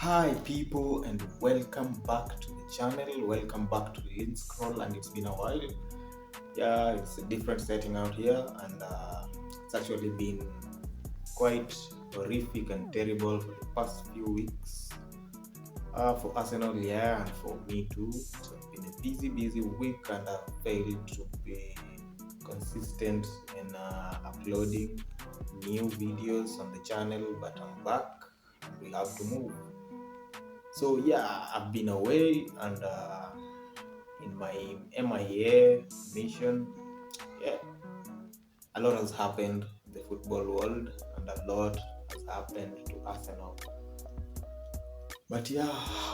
Hi people and welcome back to the channel, welcome back to the Link Scroll, and it's been a while. Yeah, it's a different setting out here, and it's actually been quite horrific and terrible for the past few weeks for Arsenal, yeah, and for me too. It's been a busy week, and I failed to be consistent in uploading new videos on the channel, but I'm back and we have to move. So yeah, I've been away and in my MIA mission, yeah, a lot has happened in the football world and a lot has happened to Arsenal. But yeah,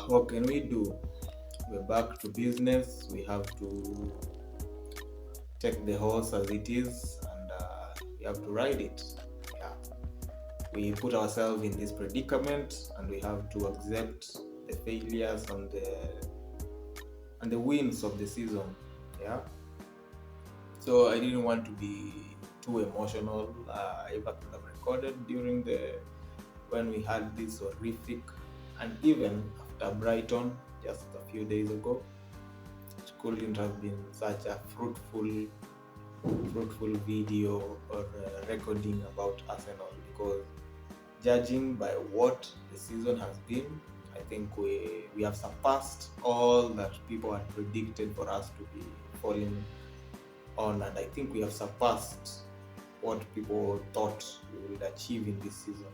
what can we do? We're back to business. We have to take the horse as it is and we have to ride it. Yeah, we put ourselves in this predicament and we have to accept the failures and the wins of the season. Yeah. So I didn't want to be too emotional. I could have recorded during the when we had this horrific, and even after Brighton just a few days ago, it couldn't have been such a fruitful video or recording about Arsenal, because judging by what the season has been, I think we have surpassed all that people had predicted for us to be falling on, and I think we have surpassed what people thought we would achieve in this season.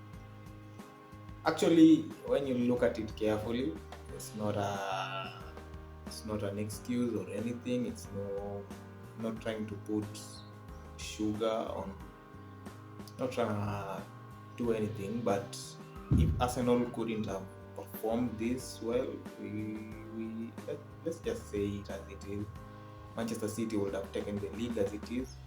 Actually, when you look at it carefully, it's not an excuse or anything. It's not trying to put sugar on, not trying to do anything. But if Arsenal couldn't have performed this well, let's just say it as it is. Manchester City would have taken the league as it is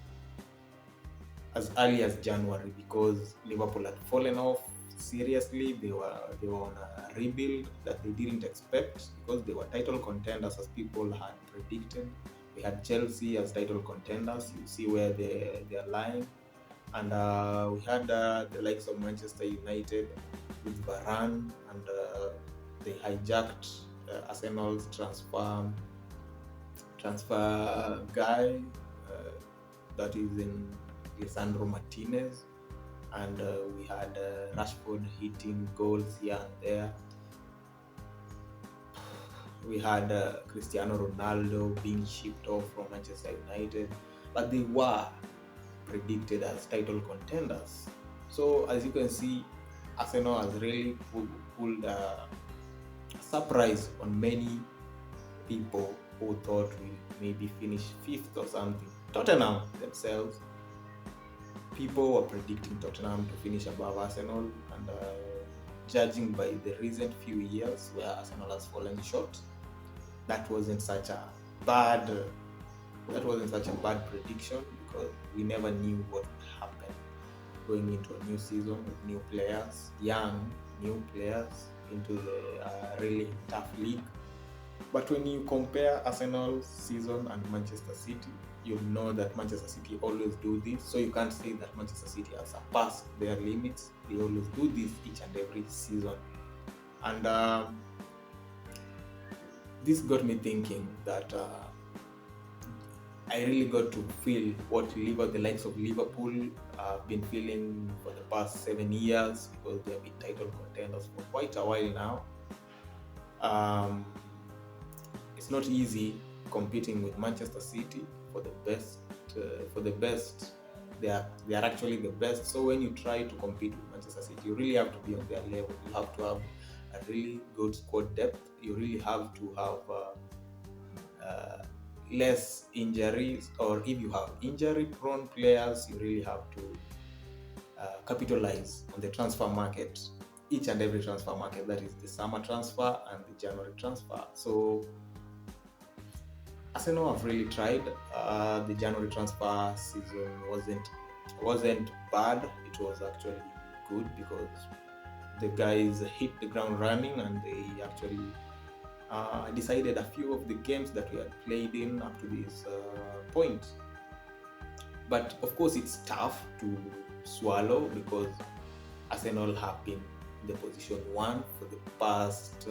as early as January, because Liverpool had fallen off seriously. They were on a rebuild that they didn't expect, because they were title contenders as people had predicted. We had Chelsea as title contenders. You see where they're lying, and we had the likes of Manchester United with Varane, and they hijacked Arsenal's transfer guy that is in Lisandro Martinez, and we had Rashford hitting goals here and there. We had Cristiano Ronaldo being shipped off from Manchester United, but they were predicted as title contenders. So as you can see, Arsenal has really pulled a surprise on many people who thought we maybe finish fifth or something. Tottenham themselves, people were predicting Tottenham to finish above Arsenal, and judging by the recent few years where Arsenal has fallen short, that wasn't such a bad prediction, because we never knew what would happen going into a new season with new players, young new players into the really tough league. But when you compare Arsenal's season and Manchester City, you know that Manchester City always do this. So you can't say that Manchester City has surpassed their limits. They always do this each and every season. And this got me thinking that I really got to feel what the likes of Liverpool have been feeling for the past 7 years, because they have been title contenders for quite a while now. It's not easy competing with Manchester City for the best. They are actually the best. So when you try to compete with Manchester City, you really have to be on their level. You have to have a really good squad depth. You really have to have less injuries, or if you have injury-prone players, you really have to capitalize on the transfer market, each and every transfer market. That is the summer transfer and the January transfer. So Arsenal have really tried. The January transfer season wasn't bad. It was actually good, because the guys hit the ground running, and they actually decided a few of the games that we had played in up to this point. But of course, it's tough to swallow, because Arsenal have been in the position one for the past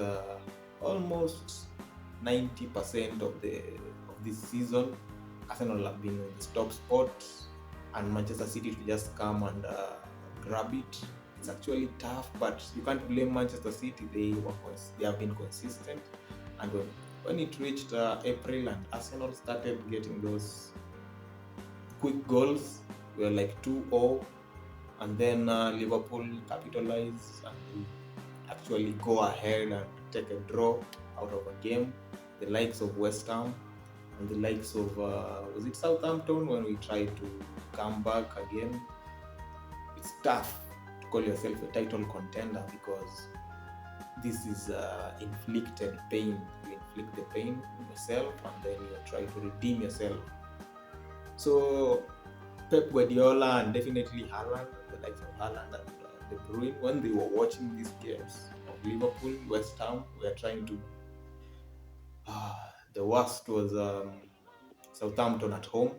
almost 90% of this season. Arsenal have been in the top spot, and Manchester City to just come and grab it. It's actually tough, but you can't blame Manchester City. They have been consistent, and when it reached April and Arsenal started getting those quick goals, we were like 2-0, and then Liverpool capitalized and they actually go ahead and take a draw out of a game. The likes of West Ham and the likes of was it Southampton when we tried to come back again. It's tough to call yourself a title contender because this is inflicted pain. You inflict the pain yourself and then you try to redeem yourself. So Pep Guardiola and definitely Haaland, the likes of Haaland and De Bruyne, when they were watching these games of Liverpool, West Ham, we are trying to. The worst was Southampton at home,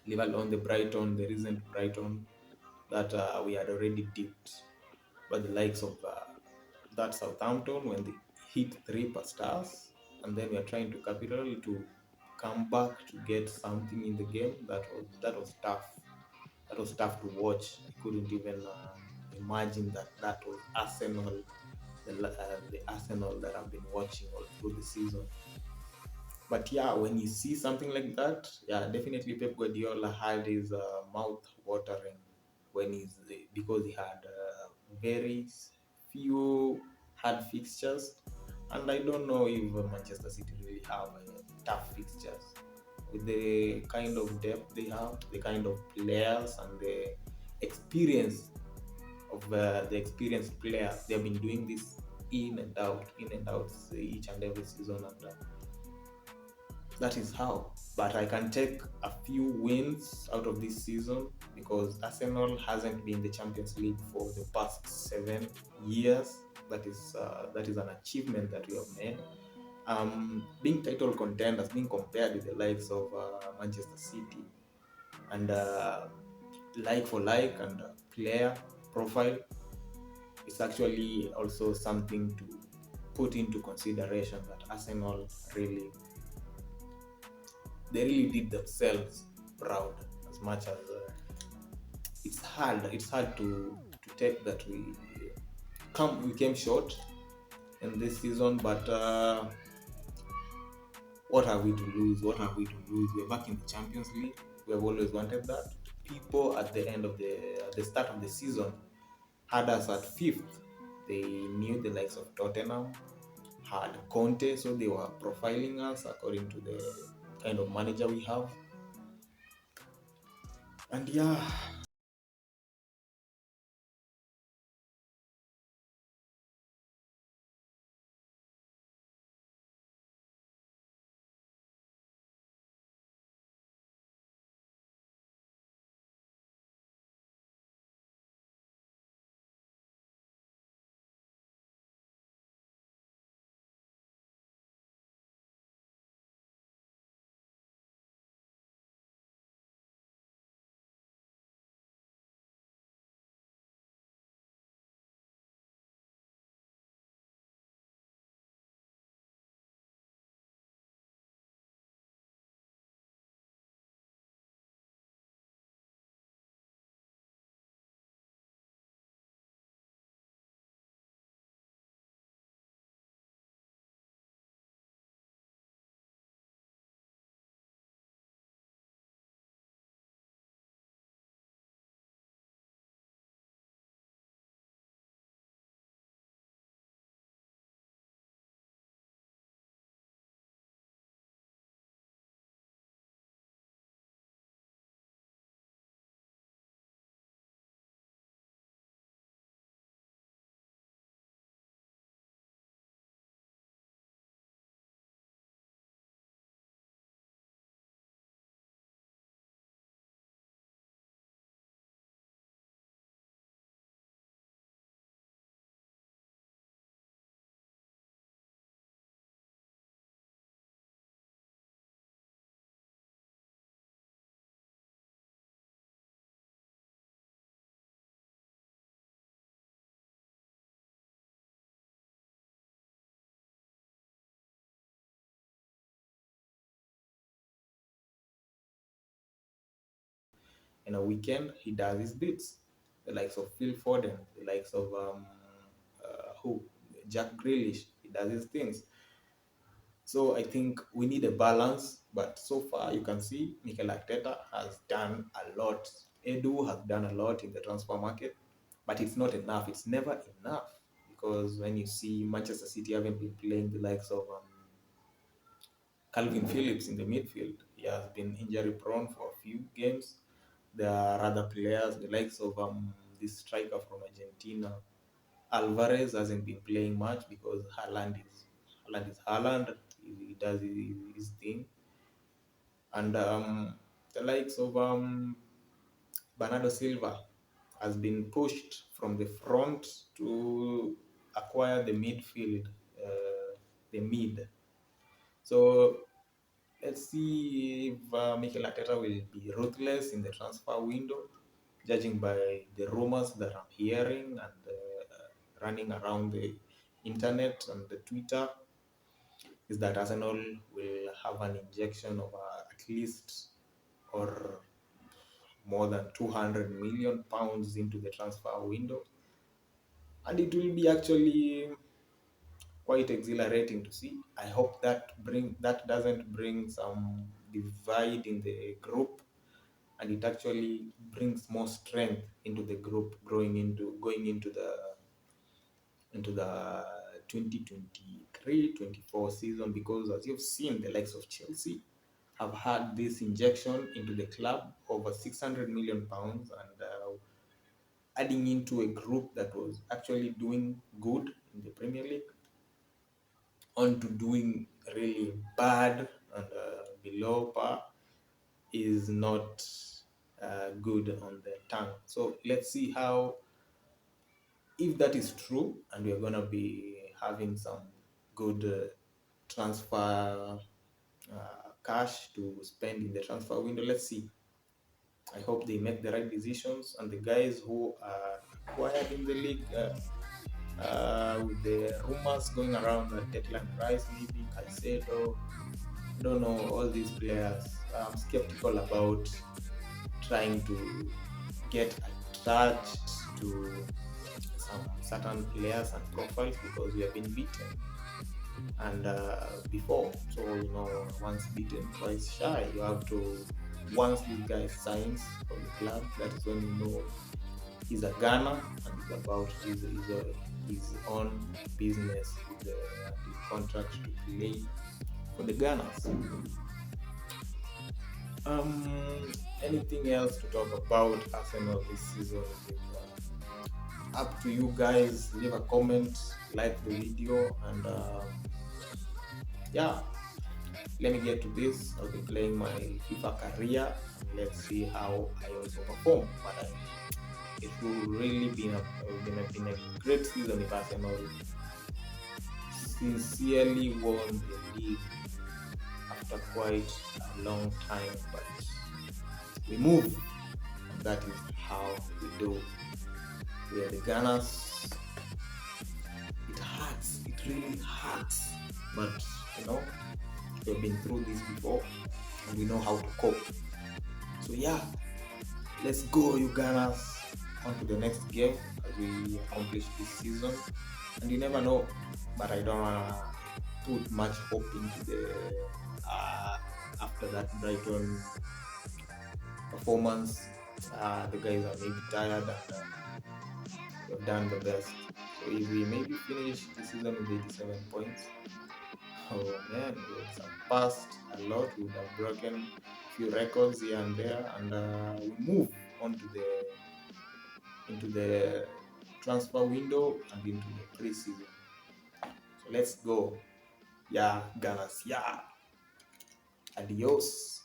leave alone the recent Brighton that we had already dipped. But the likes of that Southampton, when they hit 3 stars, and then we are trying to capital to come back to get something in the game, that was tough. That was tough to watch. I couldn't even imagine that was Arsenal, the Arsenal that I've been watching all through the season. But yeah, when you see something like that, yeah, definitely Pep Guardiola had his mouth watering when because he had very few hard fixtures, and I don't know if Manchester City really have tough fixtures with the kind of depth they have, the kind of players, and the experience of the experienced players. They have been doing this in and out each and every season, and that is how. But I can take a few wins out of this season because Arsenal hasn't been in the Champions League for the past 7 years. That is an achievement that we have made. Being title contenders, being compared with the likes of Manchester City, and like for like and player profile, it's actually also something to put into consideration that Arsenal really did themselves proud. As much as it's hard to take that we came short in this season, but what are we to lose? What are we to lose? We're back in the Champions League. We have always wanted that. People at the start of the season had us at fifth. They knew the likes of Tottenham had Conte, so they were profiling us according to the kind of manager we have. And yeah, in a weekend he does his bits. The likes of Phil Foden, the likes of who Jack Grealish, he does his things. So I think we need a balance, but so far you can see Mikel Arteta has done a lot. Edu has done a lot in the transfer market, but it's not enough. It's never enough because when you see Manchester City haven't been playing the likes of Calvin Phillips in the midfield, he has been injury prone for a few games. There are other players, the likes of this striker from Argentina, Alvarez hasn't been playing much because Haaland is Haaland. He does his thing, and the likes of Bernardo Silva has been pushed from the front to acquire the midfield, the mid. So let's see if Mikel Arteta will be ruthless in the transfer window, judging by the rumors that I'm hearing and running around the internet and the Twitter, is that Arsenal will have an injection of at least or more than 200 million pounds into the transfer window, and it will be actually quite exhilarating to see. I hope that doesn't bring some divide in the group, and it actually brings more strength into the group going into the 2023-24 season, because as you've seen, the likes of Chelsea have had this injection into the club over 600 million pounds, and adding into a group that was actually doing good in the Premier League onto doing really bad and below par is not good on the tongue. So let's see how, if that is true, and we're gonna be having some good transfer cash to spend in the transfer window. Let's see. I hope they make the right decisions, and the guys who are acquired in the league, with the rumors going around that Declan Rice, maybe Caicedo, I don't know, all these players. I'm skeptical about trying to get attached to some certain players and profiles because we have been beaten and before. So once beaten, twice shy. You have to, once this guy signs for the club, that is when you know he's a Ghana and he's about his own business with the contract to play for the Ghanas. Anything else to talk about Arsenal this season? Up to you guys. Leave a comment, like the video, and yeah, let me get to this. I'll be playing my FIFA career, and let's see how I also perform. But it will really been a great season if Arsenal sincerely won the league after quite a long time. But we move, and that is how we do. We are the Gunners. It hurts. It really hurts. But we've been through this before, and we know how to cope. So yeah, let's go, you Gunners. On to the next game as we accomplish this season. And you never know, but I don't wanna put much hope into the after that Brighton performance. The guys are maybe tired and we've done the best. So if we maybe finish the season with 87 points, oh man, we would have surpassed a lot. We would have broken a few records here and there, and we move on to into the transfer window and into the preseason. So let's go. Yeah, Gunners. Yeah. Adios.